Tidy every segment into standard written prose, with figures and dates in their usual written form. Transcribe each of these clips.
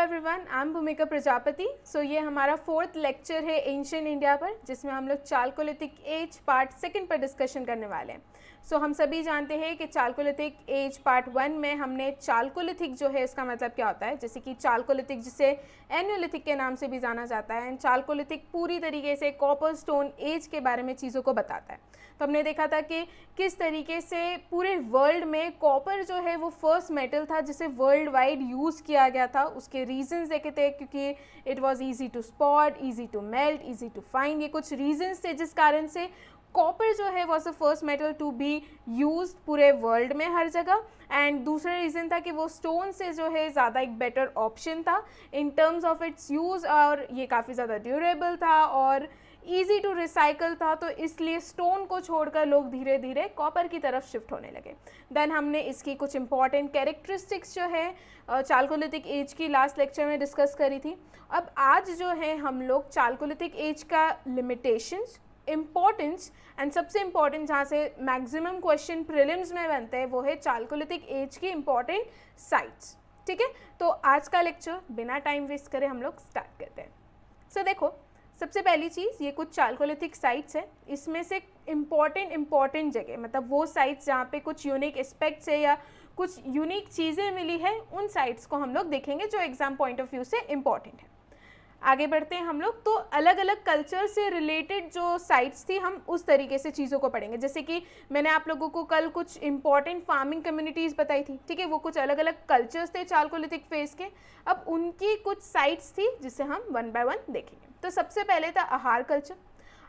Everyone, I am भूमिका प्रजापति। ये हमारा 4th लेक्चर है एंशिएंट इंडिया पर, जिसमें हम लोग चालकोलिथिक एज पार्ट 2 पर डिस्कशन करने वाले हैं। हम सभी जानते हैं कि चालकोलिथिक एज पार्ट 1 में हमने चालकोलिथिक जो है इसका मतलब क्या होता है, जैसे कि चालकोलिथिक जिसे एनियोलिथिक के नाम से भी जाना जाता है। एंड चालकोलिथिक पूरी तरीके से कॉपर स्टोन एज के बारे में चीज़ों को बताता है। तो हमने देखा था कि किस तरीके से पूरे वर्ल्ड में कॉपर जो है वो फर्स्ट मेटल था जिसे वर्ल्ड वाइड यूज़ किया गया था। उसके रीजंस देखे थे, क्योंकि it was easy to spot, easy to melt, easy to find. ये कुछ रीजंस थे जिस कारण से कॉपर जो है was the first metal to be used पूरे वर्ल्ड में हर जगह। एंड दूसरा रीज़न था कि वो स्टोन से जो है ज़्यादा एक बेटर ऑप्शन था in terms of its use, और ये काफ़ी ज़्यादा ड्यूरेबल था और ईजी टू रिसाइकल था। तो इसलिए स्टोन को छोड़कर लोग धीरे धीरे कॉपर की तरफ शिफ्ट होने लगे। देन हमने इसकी कुछ इंपॉर्टेंट कैरेक्टरिस्टिक्स जो है चालकोलिथिक एज की लास्ट लेक्चर में डिस्कस करी थी। अब आज जो है हम लोग चालकोलिथिक एज का लिमिटेशंस, इम्पॉर्टेंस एंड सबसे इम्पॉर्टेंट जहाँ से मैक्सिमम क्वेश्चन प्रीलिम्स में बनते हैं वो है चालकोलिथिक एज की इम्पॉर्टेंट साइट्स। ठीक है, तो आज का लेक्चर बिना टाइम वेस्ट करे हम लोग स्टार्ट करते हैं। देखो, सबसे पहली चीज़ ये कुछ चालकोलिथिक साइट्स है। इसमें से इम्पॉर्टेंट जगह, मतलब वो साइट्स जहाँ पे कुछ यूनिक एस्पेक्ट्स है या कुछ यूनिक चीज़ें मिली है, उन साइट्स को हम लोग देखेंगे जो एग्जाम पॉइंट ऑफ व्यू से इम्पॉर्टेंट है। आगे बढ़ते हैं हम लोग, तो अलग अलग कल्चर से रिलेटेड जो साइट्स थी हम उस तरीके से चीज़ों को पढ़ेंगे। जैसे कि मैंने आप लोगों को कल कुछ इंपॉर्टेंट फार्मिंग कम्युनिटीज़ बताई थी, ठीक है, वो कुछ अलग अलग कल्चर्स थे चालकोलिथिक फेज के। अब उनकी कुछ साइट्स थी जिसे हम 1 बाय 1 देखेंगे। तो सबसे पहले था आहार कल्चर।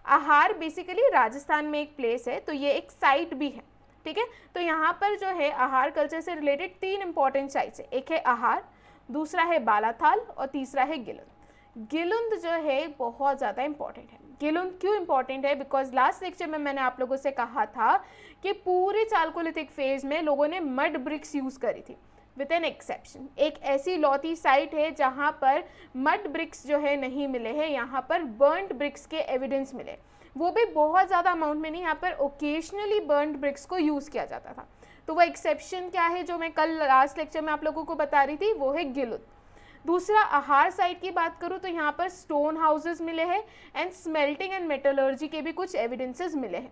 आहार बेसिकली राजस्थान में एक प्लेस है, तो ये एक साइट भी है। ठीक है, तो यहाँ पर जो है आहार कल्चर से रिलेटेड 3 इंपॉर्टेंट साइट्स है। एक है आहार, दूसरा है बालाथाल और तीसरा है गिलुंद। गिलुंद जो है बहुत ज़्यादा इंपॉर्टेंट है। गिलुंद क्यों इंपॉर्टेंट है? बिकॉज लास्ट लेक्चर में मैंने आप लोगों से कहा था कि पूरे चालकोलिथिक फेज में लोगों ने मड ब्रिक्स यूज़ करी थी विद एन एक्सेप्शन। एक ऐसी लौती साइट है जहाँ पर मड ब्रिक्स जो है नहीं मिले हैं, यहाँ पर बर्न्ड ब्रिक्स के एविडेंस मिले, वो भी बहुत ज़्यादा अमाउंट में नहीं। यहाँ पर ओकेजनली बर्न्ड ब्रिक्स को यूज़ किया जाता था। तो वो एक्सेप्शन क्या है जो मैं कल लास्ट लेक्चर में आप लोगों को बता रही थी, वो है गिलुंद। दूसरा आहार साइट की बात करूँ तो यहाँ पर स्टोन हाउसेस मिले हैं एंड स्मेल्टिंग एंड मेटलर्जी के भी कुछ एविडेंसेस मिले हैं।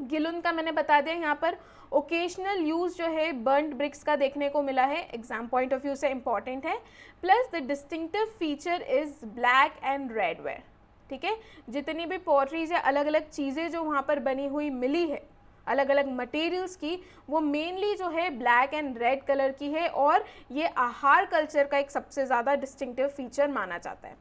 गिलुंद का मैंने बता दिया, यहाँ पर ओकेशनल यूज़ जो है बर्न्ड ब्रिक्स का देखने को मिला है, एग्जाम पॉइंट ऑफ व्यू से इंपॉर्टेंट है। Plus the distinctive feature is black and red ware. ठीक है, जितनी भी पॉटरीज या अलग अलग चीज़ें जो वहाँ पर बनी हुई मिली है अलग अलग मटेरियल्स की, वो मेनली जो है ब्लैक एंड रेड कलर की है, और ये आहार कल्चर का एक सबसे ज़्यादा डिस्टिंक्टिव फीचर माना जाता है।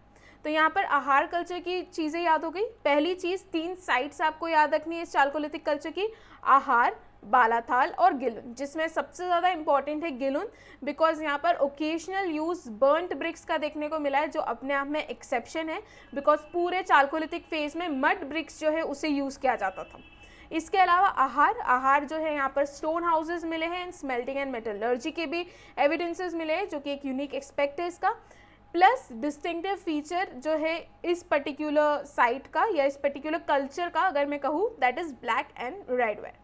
तो यहाँ पर आहार कल्चर की चीज़ें याद हो गई। पहली चीज़ 3 साइट्स आपको याद रखनी है इस चालकोलिथिक कल्चर की, आहार, बालाथाल और गिलुंद, जिसमें सबसे ज़्यादा इंपॉर्टेंट है गिलुंद, बिकॉज यहाँ पर ओकेजनल यूज़ बर्न्ट ब्रिक्स का देखने को मिला है, जो अपने आप में एक्सेप्शन है, बिकॉज पूरे चालकोलिथिक फेज में मड ब्रिक्स जो है उसे यूज़ किया जाता था। इसके अलावा आहार जो है यहाँ पर स्टोन हाउसेस मिले हैं एंड स्मेल्टिंग एंड मेटलर्जी के भी एविडेंसेस मिले हैं, जो कि एक यूनिक एस्पेक्ट है इसका। प्लस डिस्टिंक्टिव फीचर जो है इस पर्टिकुलर साइट का या इस पर्टिकुलर कल्चर का, अगर मैं कहूँ, that is black and red ware.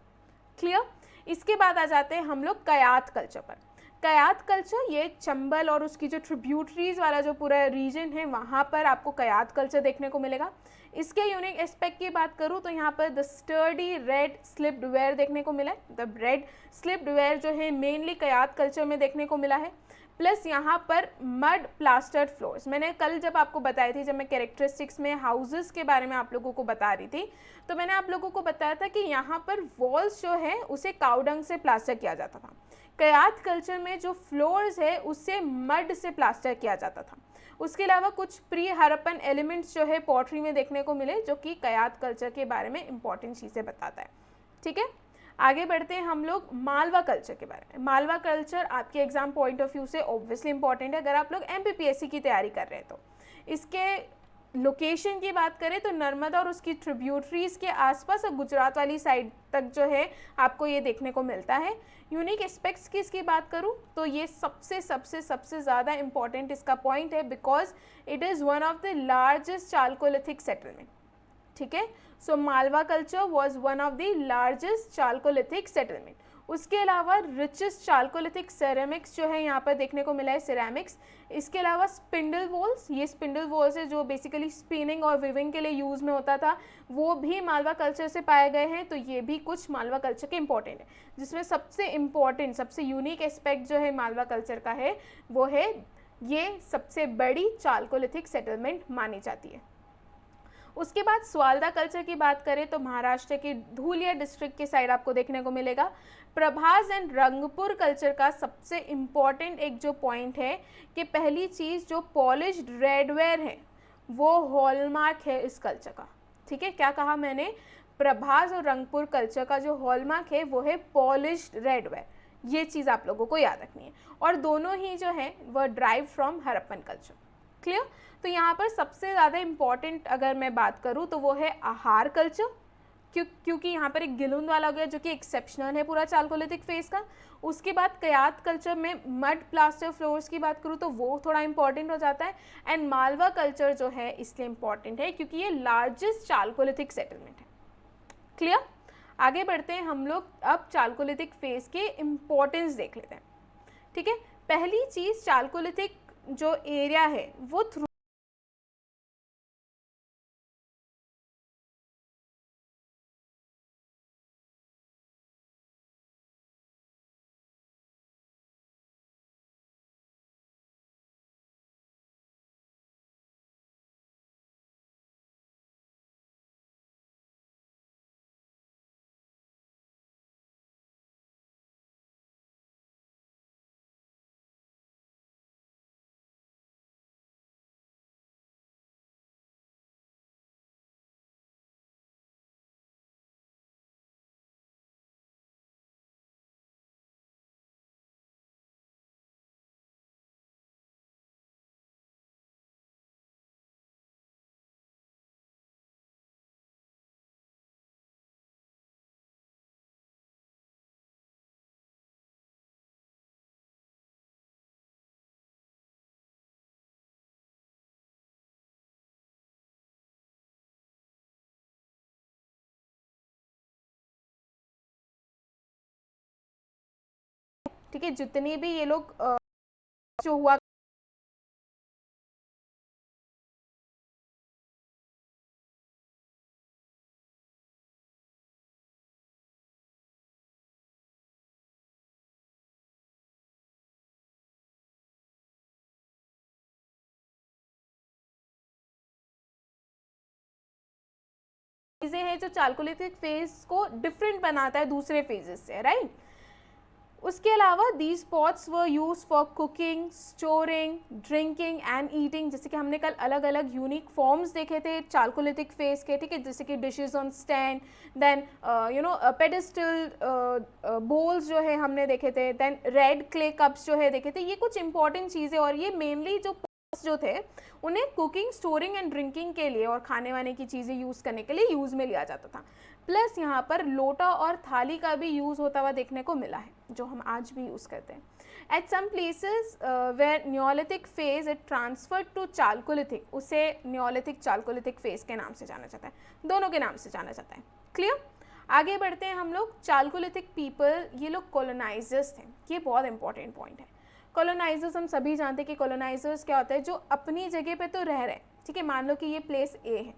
Clear? इसके बाद आ जाते हैं हम लोग कयात कल्चर पर। कयात कल्चर ये चंबल और उसकी जो ट्रिब्यूटरीज वाला जो पूरा रीजन है वहाँ पर आपको कयात कल्चर देखने को मिलेगा। इसके यूनिक एस्पेक्ट की बात करूँ तो यहाँ पर the sturdy red slipped ware देखने को मिला है। द रेड स्लिप्ड वेयर जो है मेनली कयात कल्चर में देखने को मिला है। प्लस यहाँ पर मड प्लास्टर्ड फ्लोर्स, मैंने कल जब आपको बताई थी, जब मैं कैरेक्टरिस्टिक्स में हाउसेस के बारे में आप लोगों को बता रही थी, तो मैंने आप लोगों को बताया था कि यहाँ पर वॉल्स जो है उसे काउडंग से प्लास्टर किया जाता था। कयात कल्चर में जो फ्लोर्स है उससे मड से प्लास्टर किया जाता था। उसके अलावा कुछ प्री हरप्पन एलिमेंट्स जो है पॉटरी में देखने को मिले, जो कि कयात कल्चर के बारे में इंपॉर्टेंट चीज़ें बताता है। ठीक है, आगे बढ़ते हैं हम लोग मालवा कल्चर के बारे में। मालवा कल्चर आपके एग्जाम पॉइंट ऑफ व्यू से ऑब्वियसली इंपॉर्टेंट है अगर आप लोग MPPSC की तैयारी कर रहे हैं तो। इसके लोकेशन की बात करें तो नर्मदा और उसकी ट्रिब्यूटरीज के आसपास और गुजरात वाली साइड तक जो है आपको ये देखने को मिलता है। यूनिक एस्पेक्ट्स की इसकी बात करूँ तो ये सबसे ज़्यादा इंपॉर्टेंट इसका पॉइंट है, because it is one of the largest chalcolithic settlement. ठीक है, so Malwa culture was one of the largest chalcolithic settlement. उसके अलावा रिचेस्ट चाल्कोलिथिक सेरेमिक्स जो है यहाँ पर देखने को मिला है, सिरेमिक्स। इसके अलावा स्पिंडल वॉल्स, ये स्पिंडल वॉल्स है जो बेसिकली स्पिनिंग और विविंग के लिए यूज़ में होता था, वो भी मालवा कल्चर से पाए गए हैं। तो ये भी कुछ मालवा कल्चर के इंपॉर्टेंट है, जिसमें सबसे इम्पॉर्टेंट, सबसे यूनिक एस्पेक्ट जो है मालवा कल्चर का है वो है ये सबसे बड़ी चाल्कोलिथिक सेटलमेंट मानी जाती है। उसके बाद स्वालदा कल्चर की बात करें तो महाराष्ट्र के धुलिया डिस्ट्रिक्ट के साइड आपको देखने को मिलेगा। प्रभास एंड रंगपुर कल्चर का सबसे इम्पॉर्टेंट एक जो पॉइंट है कि पहली चीज़ जो पॉलिश्ड रेडवेयर है वो हॉलमार्क है इस कल्चर का। ठीक है, क्या कहा मैंने? प्रभास और रंगपुर कल्चर का जो हॉलमार्क है वो है पॉलिश्ड रेडवेयर। ये चीज़ आप लोगों को याद रखनी है, और दोनों ही जो है वह drive from Harappan culture. Clear? तो यहाँ पर सबसे ज़्यादा इम्पॉर्टेंट अगर मैं बात करूँ तो वो है आहार कल्चर, क्योंकि यहाँ पर एक गिलुंद वाला हो गया जो कि एक्सेप्शनल है पूरा चाल्कोलिथिक फेज का। उसके बाद कयात कल्चर में मड प्लास्टर फ्लोर्स की बात करूँ तो वो थोड़ा इंपॉर्टेंट हो जाता है। एंड मालवा कल्चर जो है इसलिए इम्पॉर्टेंट है क्योंकि ये लार्जेस्ट चाल्कोलिथिक सेटलमेंट है। क्लियर? आगे बढ़ते हैं हम लोग, अब चाल्कोलिथिक फेज के इम्पोर्टेंस देख लेते हैं। ठीक है, पहली चीज़ चाल्कोलिथिक जो एरिया है वो थ्रू ठीक है, जितने भी ये लोग जो हुआ चीज़ें हैं जो चाल्कोलिथिक फेज को डिफरेंट बनाता है दूसरे फेजेस से, राइट? उसके अलावा these pots were use for cooking, storing, drinking and eating. जैसे कि हमने कल अलग अलग यूनिक फॉर्म्स देखे थे चाल्कोलिथिक फेज के, ठीक है, जैसे कि dishes on stand, then pedestal bowls जो है हमने देखे थे, देन रेड क्ले कप्स जो है देखे थे। ये कुछ इंपॉर्टेंट चीज़ें, और ये मेनली जो जो थे उन्हें कुकिंग, स्टोरिंग एंड ड्रिंकिंग के लिए और खाने वाने की चीज़ें यूज़ करने के लिए यूज़ में लिया जाता था। प्लस यहाँ पर लोटा और थाली का भी यूज़ होता हुआ देखने को मिला है, जो हम आज भी यूज़ करते हैं। At some places where neolithic phase it transferred to chalcolithic, उसे न्योलिथिक चाल्कोलिथिक फेज के नाम से जाना जाता है, दोनों के नाम से जाना जाता है। क्लियर? आगे बढ़ते हैं हम लोग। चाल्कोलिथिक पीपल, ये लोग कॉलोनाइजर्स थे, ये बहुत इंपॉर्टेंट पॉइंट है। कॉलोनाइजर्स हम सभी जानते हैं कि कॉलोनाइजर्स क्या होता है, जो अपनी जगह पे तो रह रहे हैं, ठीक है, मान लो कि ये प्लेस ए है,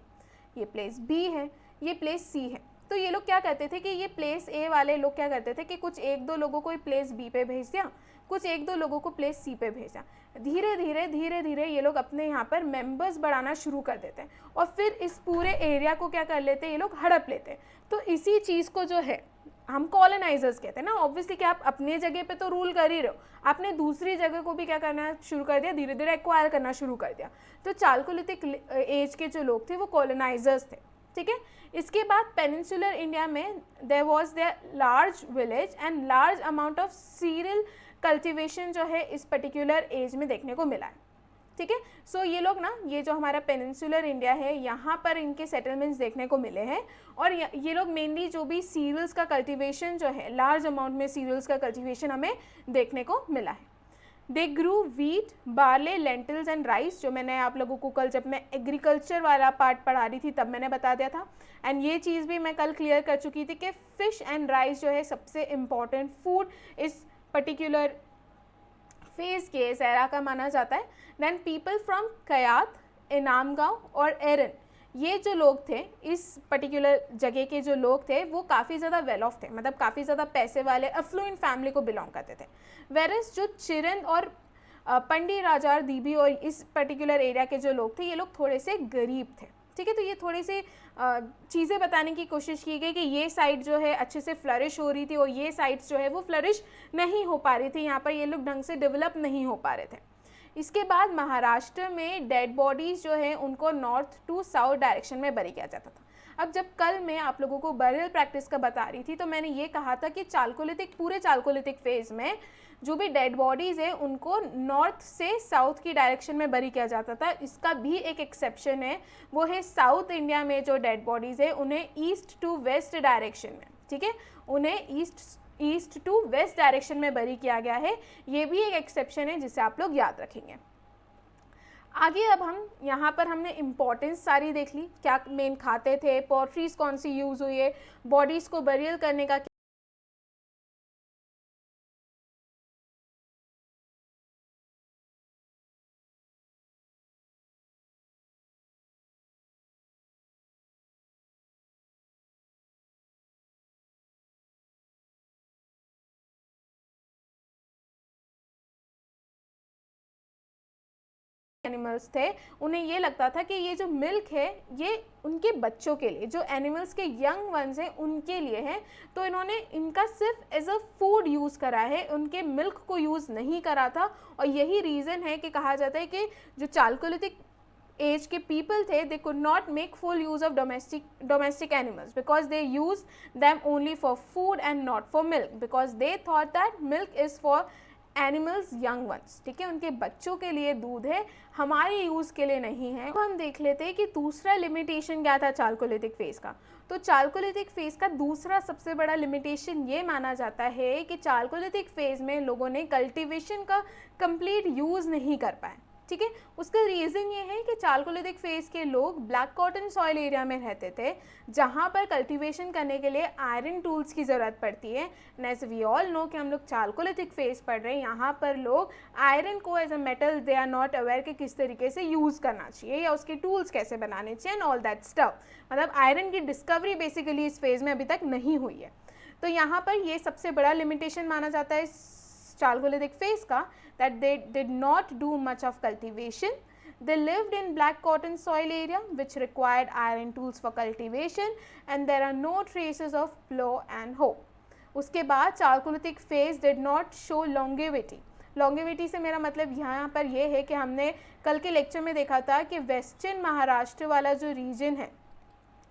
ये प्लेस बी है, ये प्लेस सी है, तो ये लोग क्या करते थे कि ये प्लेस ए वाले लोग क्या करते थे कि कुछ एक दो लोगों को प्लेस बी पे भेज दिया, कुछ एक दो लोगों को प्लेस सी पे भेजा। धीरे धीरे ये लोग अपने यहाँ पर मेंबर्स बढ़ाना शुरू कर देते हैं, और फिर इस पूरे एरिया को क्या कर लेते हैं, ये लोग हड़प लेते हैं। तो इसी चीज़ को जो है हम कॉलोनाइजर्स कहते हैं ना। ऑब्वियसली कि आप अपने जगह पे तो रूल कर ही रहे हो, आपने दूसरी जगह को भी क्या करना शुरू कर दिया, धीरे धीरे एक्वायर करना शुरू कर दिया। तो चाल्कोलिथिक एज के जो लोग थे वो कॉलोनाइजर्स थे, ठीक है। इसके बाद पेनिनसुलर इंडिया में there was there large village and large amount of cereal cultivation जो है इस पर्टिकुलर एज में देखने को मिला है, ठीक है। सो ये लोग ना, ये जो हमारा पेनिनसुलर इंडिया है, यहाँ पर इनके सेटलमेंट्स देखने को मिले हैं, और ये लोग मेनली जो भी सीरियल्स का कल्टीवेशन जो है, लार्ज अमाउंट में सीरियल्स का कल्टीवेशन हमें देखने को मिला है। They grew wheat, barley, lentils and rice, जो मैंने आप लोगों को कल जब मैं एग्रीकल्चर वाला पार्ट पढ़ा रही थी तब मैंने बता दिया था। एंड ये चीज़ भी मैं कल क्लियर कर चुकी थी कि फ़िश एंड राइस जो है सबसे इम्पॉर्टेंट फूड इस पर्टिकुलर फेज़ के इस एरा का माना जाता है। देन पीपल फ्रॉम कयात, इनाम गाँव और एरन, ये जो लोग थे इस पर्टिकुलर जगह के जो लोग थे वो काफ़ी ज़्यादा वेल ऑफ थे, मतलब काफ़ी ज़्यादा पैसे वाले अफ्लुएंट फैमिली को बिलोंग करते थे। वेरस जो चिरन और पंडी, राजार, दीबी और इस पर्टिकुलर एरिया के जो लोग थे ये लोग थोड़े से गरीब थे। ठीक है, तो ये थोड़ी सी चीज़ें बताने की कोशिश की गई कि ये साइड जो है अच्छे से फ्लरिश हो रही थी और ये साइड्स जो है वो फ्लरिश नहीं हो पा रही थी, यहाँ पर ये लोग ढंग से डेवलप नहीं हो पा रहे थे। इसके बाद महाराष्ट्र में डेड बॉडीज़ जो है उनको नॉर्थ टू साउथ डायरेक्शन में बरी किया जाता था। अब जब कल मैं आप लोगों को बरियल प्रैक्टिस का बता रही थी तो मैंने ये कहा था कि चालकोलिथिक, पूरे चालकोलिथिक फेज़ में जो भी डेड बॉडीज़ है उनको नॉर्थ से साउथ की डायरेक्शन में बरी किया जाता था। इसका भी एक एक्सेप्शन है, वो है साउथ इंडिया में जो डेड बॉडीज़ है उन्हें ईस्ट टू वेस्ट डायरेक्शन में, ठीक है, उन्हें ईस्ट टू वेस्ट डायरेक्शन में बरी किया गया है। ये भी एक एक्सेप्शन है जिसे आप लोग याद रखेंगे। आगे अब हम यहाँ पर हमने इम्पोर्टेंस सारी देख ली, क्या मेन खाते थे, पोट्रीज कौन सी यूज़ हुई है, बॉडीज़ को बरियल करने का एनिमल्स थे, उन्हें ये लगता था कि ये जो मिल्क है ये उनके बच्चों के लिए, जो एनिमल्स के यंग वंस हैं उनके लिए है, तो इन्होंने इनका सिर्फ एज अ फूड यूज़ करा है, उनके मिल्क को यूज़ नहीं करा था। और यही रीज़न है कि कहा जाता है कि जो चालकोलिथिक एज के पीपल थे they could not make full use of domestic animals because they use them only for food and not for milk, because they thought that milk is for animals young ones, ठीक है, उनके बच्चों के लिए दूध है, हमारे यूज़ के लिए नहीं है। अब हम देख लेते हैं कि दूसरा लिमिटेशन क्या था चालकोलिथिक फेज़ का। तो चालकोलिथिक फेज़ का दूसरा सबसे बड़ा लिमिटेशन ये माना जाता है कि चालकोलिथिक फेज़ में लोगों ने कल्टीवेशन का कंप्लीट यूज़ नहीं कर पाए, ठीक है। उसका रीज़न ये है कि चालकोलिथिक फेज़ के लोग ब्लैक कॉटन सॉइल एरिया में रहते थे जहाँ पर कल्टीवेशन करने के लिए आयरन टूल्स की ज़रूरत पड़ती है। एज वी ऑल नो कि हम लोग चालकोलिथिक फेज़ पढ़ रहे हैं, यहाँ पर लोग आयरन को as a metal they are not aware कि किस तरीके से यूज़ करना चाहिए या उसके टूल्स कैसे बनाने चाहिए एंड ऑल दैट स्टफ, मतलब आयरन की डिस्कवरी बेसिकली इस फेज़ में अभी तक नहीं हुई है। तो यहाँ पर ये सबसे बड़ा लिमिटेशन माना जाता है चालकोलिथिक फेज़ का, that they did not do much of cultivation. They lived in black cotton soil area which required iron tools for cultivation and there are no traces of plow and hoe. उसके बाद Chalcolithic phase did not show longevity. Longevity से मेरा मतलब यहाँ पर ये है कि हमने कल के लेक्चर में देखा था कि वेस्टर्न महाराष्ट्र वाला जो रीजन है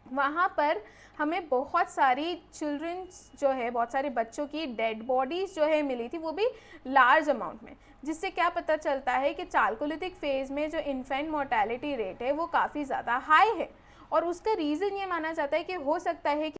वहाँ पर हमें बहुत सारी चिल्ड्रंस जो है, बहुत सारे बच्चों की डेड बॉडीज़ जो है मिली थी, वो भी लार्ज अमाउंट में, जिससे क्या पता चलता है कि चालकोलिथिक फेज़ में जो इन्फेंट मोर्टेलिटी रेट है वो काफ़ी ज़्यादा हाई है। और उसका रीज़न ये माना जाता है कि हो सकता है कि